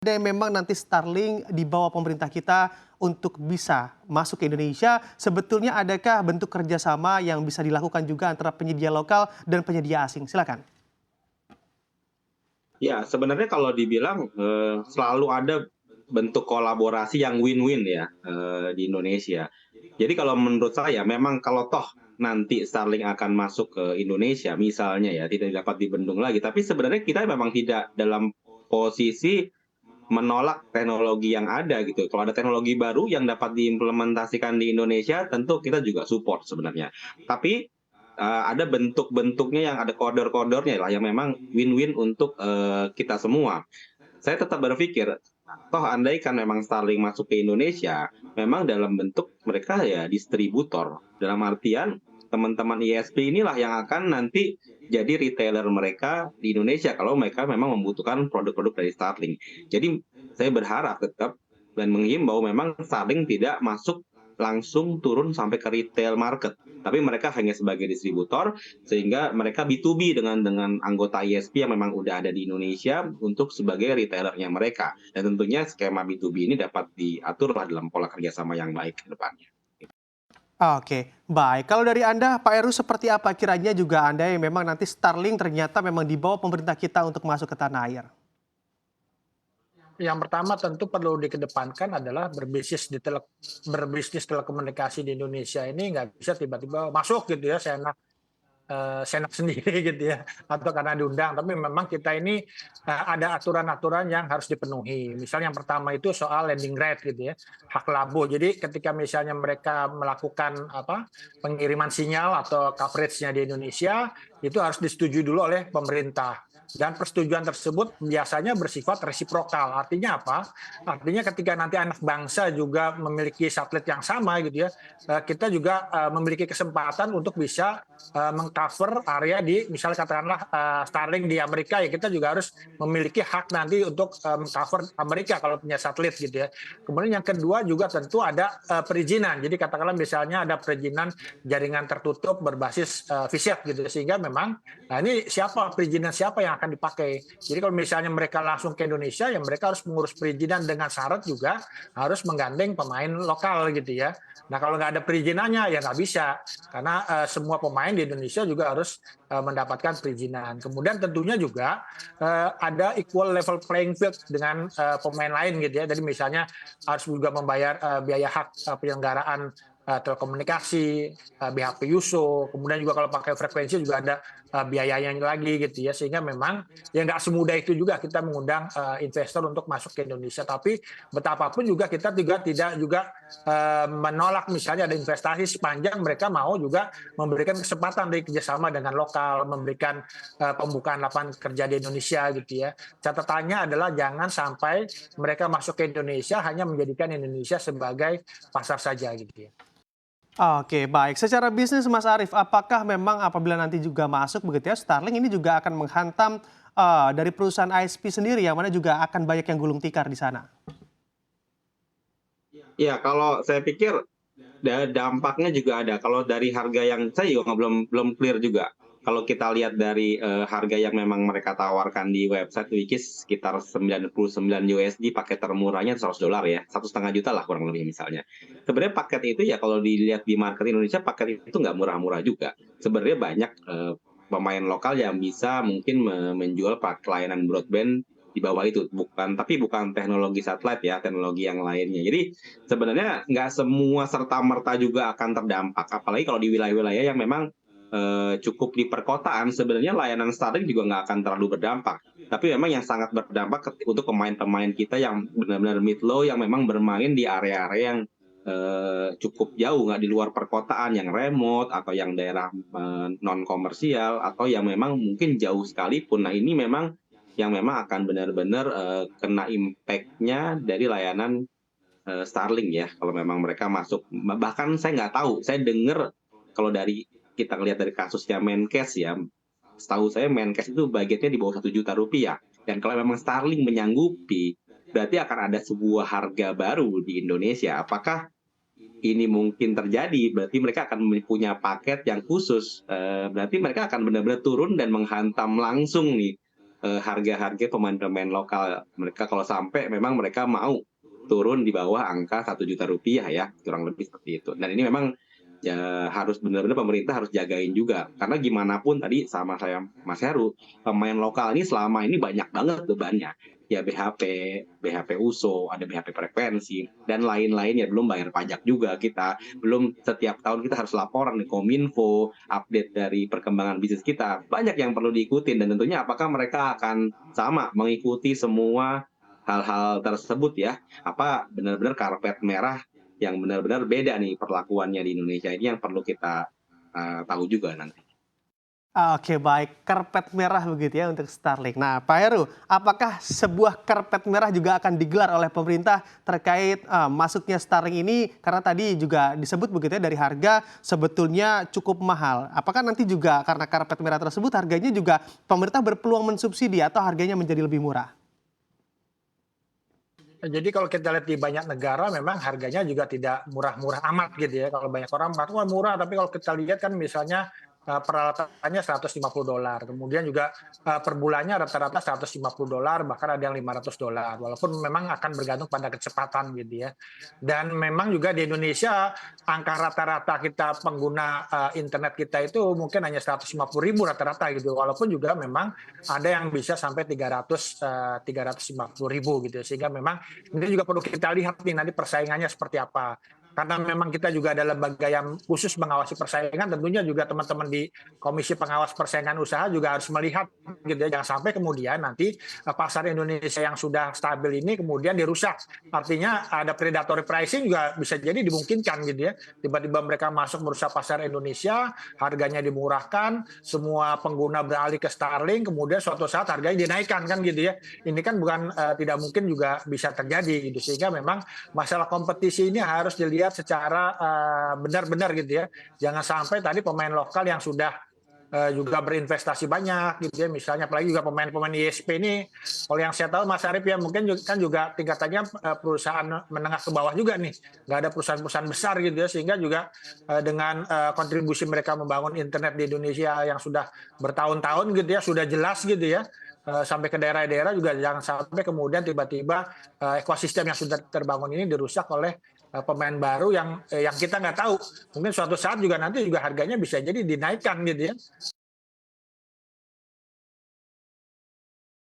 Ada yang memang nanti Starlink di bawah pemerintah kita untuk bisa masuk ke Indonesia, sebetulnya adakah bentuk kerjasama yang bisa dilakukan juga antara penyedia lokal dan penyedia asing? Silakan. Ya, sebenarnya kalau dibilang, selalu ada bentuk kolaborasi yang win-win ya, di Indonesia. Jadi kalau menurut saya memang kalau toh nanti Starlink akan masuk ke Indonesia misalnya ya, tidak dapat dibendung lagi, tapi sebenarnya kita memang tidak dalam posisi menolak teknologi yang ada gitu. Kalau ada teknologi baru yang dapat diimplementasikan di Indonesia, tentu kita juga support sebenarnya. Tapi ada bentuk-bentuknya yang ada koridor-koridornya lah yang memang win-win untuk kita semua. Saya tetap berpikir, toh andaikan memang Starlink masuk ke Indonesia, memang dalam bentuk mereka ya distributor. Dalam artian teman-teman ISP inilah yang akan nanti jadi retailer mereka di Indonesia kalau mereka memang membutuhkan produk-produk dari Starlink. Jadi saya berharap tetap dan menghimbau memang Starlink tidak masuk langsung turun sampai ke retail market, tapi mereka hanya sebagai distributor sehingga mereka B2B dengan anggota ISP yang memang udah ada di Indonesia untuk sebagai retailernya mereka. Dan tentunya skema B2B ini dapat diatur lah dalam pola kerjasama yang baik ke depannya. Oke, baik. Kalau dari Anda, Pak Heru, seperti apa kiranya juga Anda yang memang nanti Starlink ternyata memang di bawah pemerintah kita untuk masuk ke tanah air? Yang pertama tentu perlu dikedepankan adalah berbisnis telekomunikasi di Indonesia ini nggak bisa tiba-tiba masuk gitu ya, seenak sendiri gitu ya, atau karena diundang. Tapi memang kita ini ada aturan-aturan yang harus dipenuhi. Misal yang pertama itu soal landing rate gitu ya, hak labo. Jadi ketika misalnya mereka melakukan pengiriman sinyal atau coverage-nya di Indonesia, itu harus disetujui dulu oleh pemerintah. Dan persetujuan tersebut biasanya bersifat resiprokal. Artinya apa? Artinya ketika nanti anak bangsa juga memiliki satelit yang sama gitu ya, kita juga memiliki kesempatan untuk bisa mengcover area di, misalnya katakanlah Starlink di Amerika, ya kita juga harus memiliki hak nanti untuk mengcover Amerika kalau punya satelit gitu ya. Kemudian yang kedua juga tentu ada perizinan. Jadi katakanlah misalnya ada perizinan jaringan tertutup berbasis VSAT gitu ya. Sehingga memang ini perizinan siapa yang akan dipakai. Jadi kalau misalnya mereka langsung ke Indonesia, ya mereka harus mengurus perizinan dengan syarat juga harus menggandeng pemain lokal gitu ya. Nah kalau nggak ada perizinannya ya nggak bisa, karena semua pemain di Indonesia juga harus mendapatkan perizinan. Kemudian tentunya juga ada equal level playing field dengan pemain lain gitu ya. Jadi misalnya harus juga membayar biaya hak penyelenggaraan telekomunikasi, BHP USO, kemudian juga kalau pakai frekuensi juga ada biayanya lagi gitu ya, sehingga memang ya nggak semudah itu juga kita mengundang investor untuk masuk ke Indonesia. Tapi betapapun juga kita juga tidak juga menolak misalnya ada investasi sepanjang mereka mau juga memberikan kesempatan dari kerjasama dengan lokal, memberikan pembukaan lapangan kerja di Indonesia gitu ya. Catatannya adalah jangan sampai mereka masuk ke Indonesia hanya menjadikan Indonesia sebagai pasar saja gitu ya. Oke, baik. Secara bisnis, Mas Arief, apakah memang apabila nanti juga masuk begitu ya, Starlink ini juga akan menghantam dari perusahaan ISP sendiri, yang mana juga akan banyak yang gulung tikar di sana? Ya, kalau saya pikir dampaknya juga ada. Kalau dari harga yang saya juga belum clear juga. Kalau kita lihat dari harga yang memang mereka tawarkan di website Wikis sekitar 99 USD, paket termurahnya $100 ya, 1,5 juta lah kurang lebih misalnya. Sebenarnya paket itu ya kalau dilihat di market Indonesia, paket itu nggak murah-murah juga. Sebenarnya banyak pemain lokal yang bisa mungkin menjual layanan broadband di bawah itu, tapi bukan teknologi satelit ya, teknologi yang lainnya. Jadi sebenarnya nggak semua serta-merta juga akan terdampak, apalagi kalau di wilayah-wilayah yang memang cukup di perkotaan, sebenarnya layanan Starlink juga nggak akan terlalu berdampak. Tapi memang yang sangat berdampak untuk pemain-pemain kita yang benar-benar mid-low, yang memang bermain di area-area yang cukup jauh, nggak di luar perkotaan, yang remote, atau yang daerah non-komersial, atau yang memang mungkin jauh sekalipun. Nah ini memang yang memang akan benar-benar kena impact-nya dari layanan Starlink ya, kalau memang mereka masuk. Bahkan saya nggak tahu, saya dengar kalau kita lihat dari kasusnya Menkes ya, setahu saya Menkes itu budgetnya di bawah 1 juta rupiah. Dan kalau memang Starlink menyanggupi, berarti akan ada sebuah harga baru di Indonesia. Apakah ini mungkin terjadi? Berarti mereka akan punya paket yang khusus. Berarti mereka akan benar-benar turun dan menghantam langsung nih harga-harga pemain-pemain lokal mereka kalau sampai memang mereka mau turun di bawah angka 1 juta rupiah ya, kurang lebih seperti itu. Dan ini memang ya harus benar-benar pemerintah harus jagain juga, karena gimana pun tadi sama saya Mas Heru, pemain lokal ini selama ini banyak banget bebannya. Ya BHP USO, ada BHP frekuensi, dan lain-lain ya, belum bayar pajak juga kita, belum setiap tahun kita harus laporan di Kominfo, update dari perkembangan bisnis kita. Banyak yang perlu diikutin dan tentunya apakah mereka akan sama mengikuti semua hal-hal tersebut ya. Apa benar-benar karpet merah yang benar-benar beda nih perlakuannya di Indonesia ini yang perlu kita tahu juga nanti. Oke baik, karpet merah begitu ya untuk Starlink. Nah Pak Heru, apakah sebuah karpet merah juga akan digelar oleh pemerintah terkait masuknya Starlink ini? Karena tadi juga disebut begitu ya dari harga sebetulnya cukup mahal. Apakah nanti juga karena karpet merah tersebut harganya juga pemerintah berpeluang mensubsidi atau harganya menjadi lebih murah? Jadi kalau kita lihat di banyak negara memang harganya juga tidak murah-murah amat gitu ya. Kalau banyak orang mengatakan "Wah, murah, tapi kalau kita lihat kan misalnya peralatannya $150. Kemudian juga per bulannya rata-rata $150, bahkan ada yang $500. Walaupun memang akan bergantung pada kecepatan gitu ya. Dan memang juga di Indonesia angka rata-rata kita pengguna internet kita itu mungkin hanya 150.000 rata-rata gitu. Walaupun juga memang ada yang bisa sampai 350.000 gitu. Sehingga memang ini juga perlu kita lihat nih nanti persaingannya seperti apa. Karena memang kita juga ada lembaga yang khusus mengawasi persaingan, tentunya juga teman-teman di Komisi Pengawas Persaingan Usaha juga harus melihat gitu ya, jangan sampai kemudian nanti pasar Indonesia yang sudah stabil ini kemudian dirusak. Artinya ada predatory pricing juga bisa jadi dimungkinkan gitu ya. Tiba-tiba mereka masuk merusak pasar Indonesia, harganya dimurahkan, semua pengguna beralih ke Starlink, kemudian suatu saat harganya dinaikkan kan gitu ya. Ini kan bukan tidak mungkin juga bisa terjadi gitu. Sehingga memang masalah kompetisi ini harus dilihat secara benar-benar gitu ya. Jangan sampai tadi pemain lokal yang sudah juga berinvestasi banyak gitu ya, misalnya apalagi juga pemain-pemain ISP ini, kalau yang saya tahu Mas Arief ya mungkin juga tingkatannya perusahaan menengah ke bawah juga nih, nggak ada perusahaan-perusahaan besar gitu ya, sehingga juga dengan kontribusi mereka membangun internet di Indonesia yang sudah bertahun-tahun gitu ya, sudah jelas gitu ya, sampai ke daerah-daerah juga jangan sampai kemudian tiba-tiba ekosistem yang sudah terbangun ini dirusak oleh pemain baru yang kita nggak tahu, mungkin suatu saat juga nanti juga harganya bisa jadi dinaikkan gitu ya.